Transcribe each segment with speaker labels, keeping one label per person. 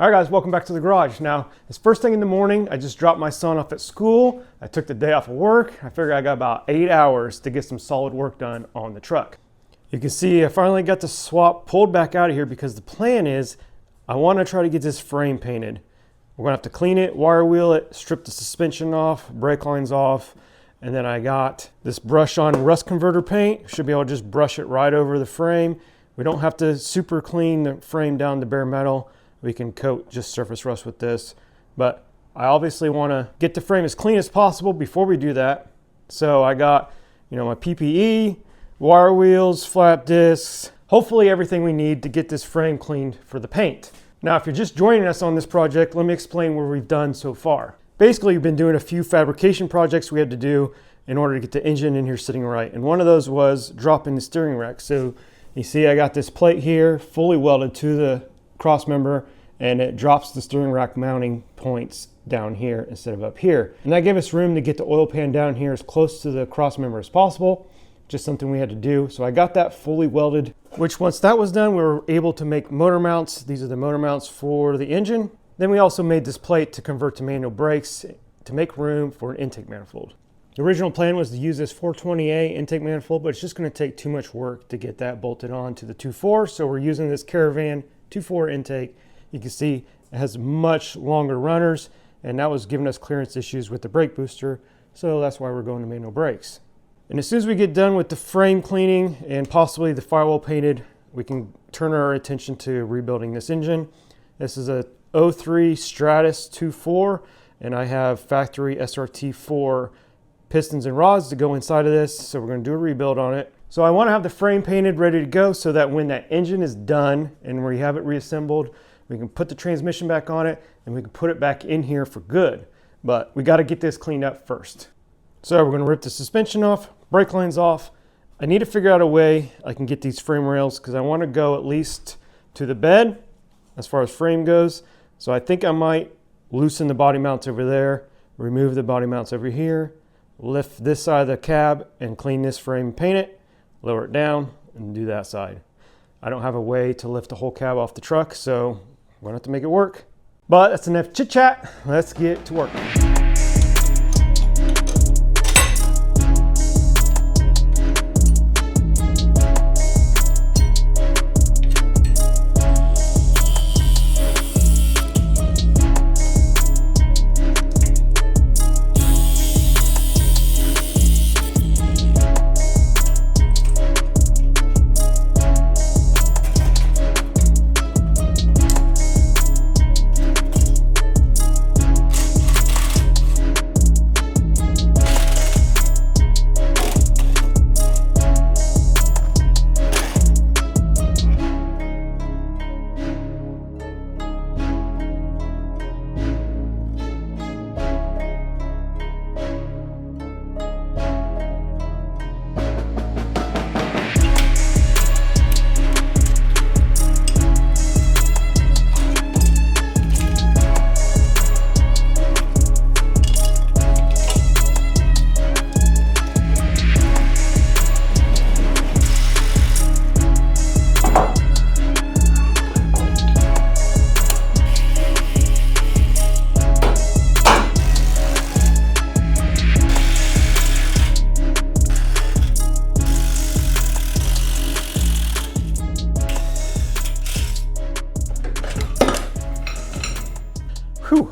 Speaker 1: All right guys, welcome back to the garage. Now, it's first thing in the morning. I just dropped my son off at school. I took the day off of work. I figured I got about 8 hours to get some solid work done on the truck. You can see I finally got the swap pulled back out of here because the plan is I want to try to get this frame painted. We're gonna have to clean it, wire wheel it, strip the suspension off, brake lines off, and then I got this brush on rust converter paint. Should be able to just brush it right over the frame. We don't have to super clean the frame down to bare metal. We can coat just surface rust with this, but I obviously want to get the frame as clean as possible before we do that. So I got, my PPE, wire wheels, flap discs, hopefully everything we need to get this frame cleaned for the paint. Now, if you're just joining us on this project, let me explain what we've done so far. Basically, we've been doing a few fabrication projects we had to do in order to get the engine in here sitting right. And one of those was dropping the steering rack. So you see I got this plate here fully welded to the cross member, and it drops the steering rack mounting points down here instead of up here. And that gave us room to get the oil pan down here as close to the cross member as possible. Just something we had to do. So I got that fully welded, which once that was done, we were able to make motor mounts. These are the motor mounts for the engine. Then we also made this plate to convert to manual brakes to make room for an intake manifold. The original plan was to use this 420A intake manifold, but it's just going to take too much work to get that bolted on to the 2.4. So we're using this Caravan 2.4 intake. You can see it has much longer runners, and that was giving us clearance issues with the brake booster. So that's why we're going to manual brakes. And as soon as we get done with the frame cleaning and possibly the firewall painted, we can turn our attention to rebuilding this engine. This is a 03 Stratus 2.4, and I have factory SRT4 pistons and rods to go inside of this. So we're going to do a rebuild on it. So I want to have the frame painted, ready to go, so that when that engine is done and we have it reassembled, we can put the transmission back on it and we can put it back in here for good. But we got to get this cleaned up first. So we're going to rip the suspension off, brake lines off. I need to figure out a way I can get these frame rails because I want to go at least to the bed as far as frame goes. So I think I might loosen the body mounts over there, remove the body mounts over here, lift this side of the cab and clean this frame and paint it, lower it down and do that side. I don't have a way to lift the whole cab off the truck, so we're gonna have to make it work. But that's enough chit chat. Let's get to work.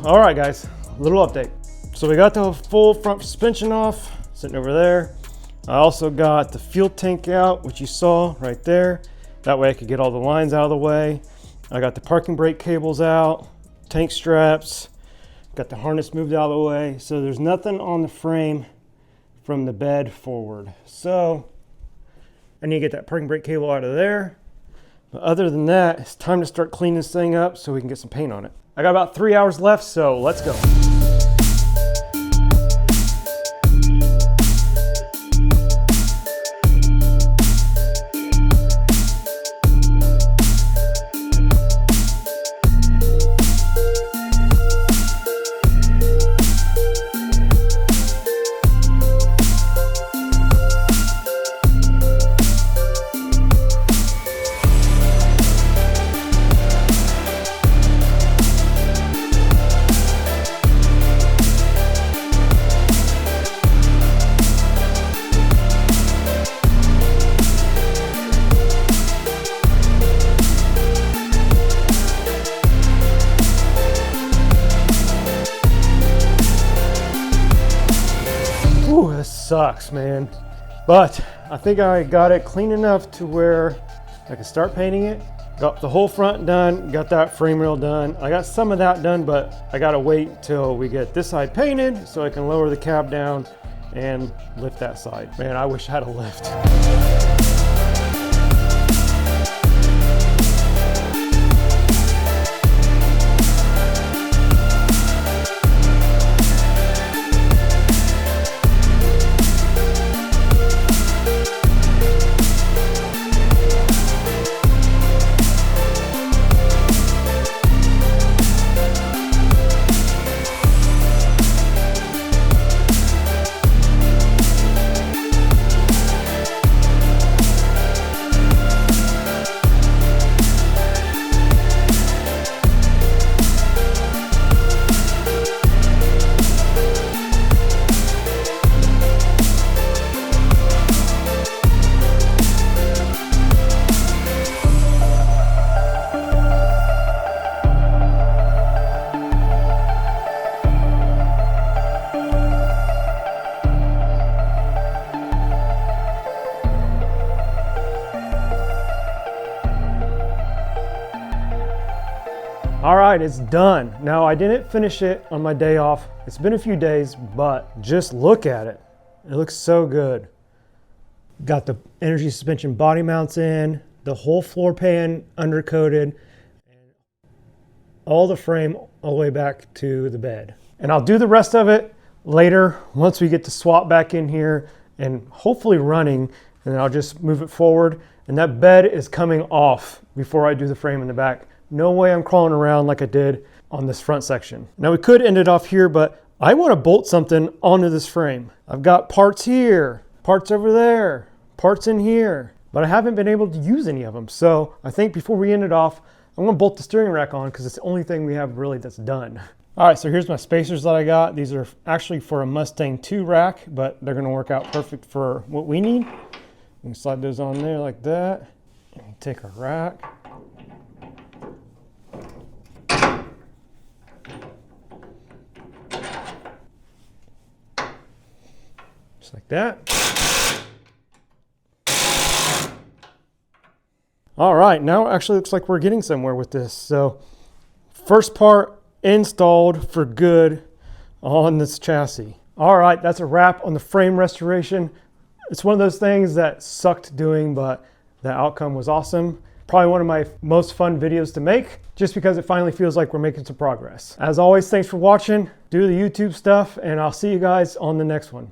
Speaker 1: All right guys, a little update. So we got the full front suspension off, sitting over there. I also got the fuel tank out, which you saw right there. That way I could get all the lines out of the way. I got the parking brake cables out, tank straps, got the harness moved out of the way. So there's nothing on the frame from the bed forward. So I need to get that parking brake cable out of there. But other than that, it's time to start cleaning this thing up so we can get some paint on it. I got about 3 hours left, so let's go. sucks, man. But I think I got it clean enough to where I can start painting it. Got the whole front done, got that frame rail done. I got some of that done, but I gotta wait till we get this side painted so I can lower the cab down and lift that side. Man, I wish I had a lift. All right, it's done. Now, I didn't finish it on my day off. It's been a few days, but just look at it. It looks so good. Got the energy suspension body mounts in, the whole floor pan undercoated, and all the frame all the way back to the bed. And I'll do the rest of it later once we get the swap back in here and hopefully running, and then I'll just move it forward. And that bed is coming off before I do the frame in the back. No way I'm crawling around like I did on this front section. Now we could end it off here, but I want to bolt something onto this frame. I've got parts here, parts over there, parts in here, but I haven't been able to use any of them. So I think before we end it off, I'm going to bolt the steering rack on because it's the only thing we have really that's done. All right, so here's my spacers that I got. These are actually for a Mustang 2 rack, but they're going to work out perfect for what we need. We can slide those on there like that. And take our rack. Just like that. All right, now it actually looks like we're getting somewhere with this. So first part installed for good on this chassis. All right, that's a wrap on the frame restoration. It's one of those things that sucked doing, but the outcome was awesome. Probably one of my most fun videos to make, just because it finally feels like we're making some progress. As always, thanks for watching. Do the YouTube stuff, and I'll see you guys on the next one.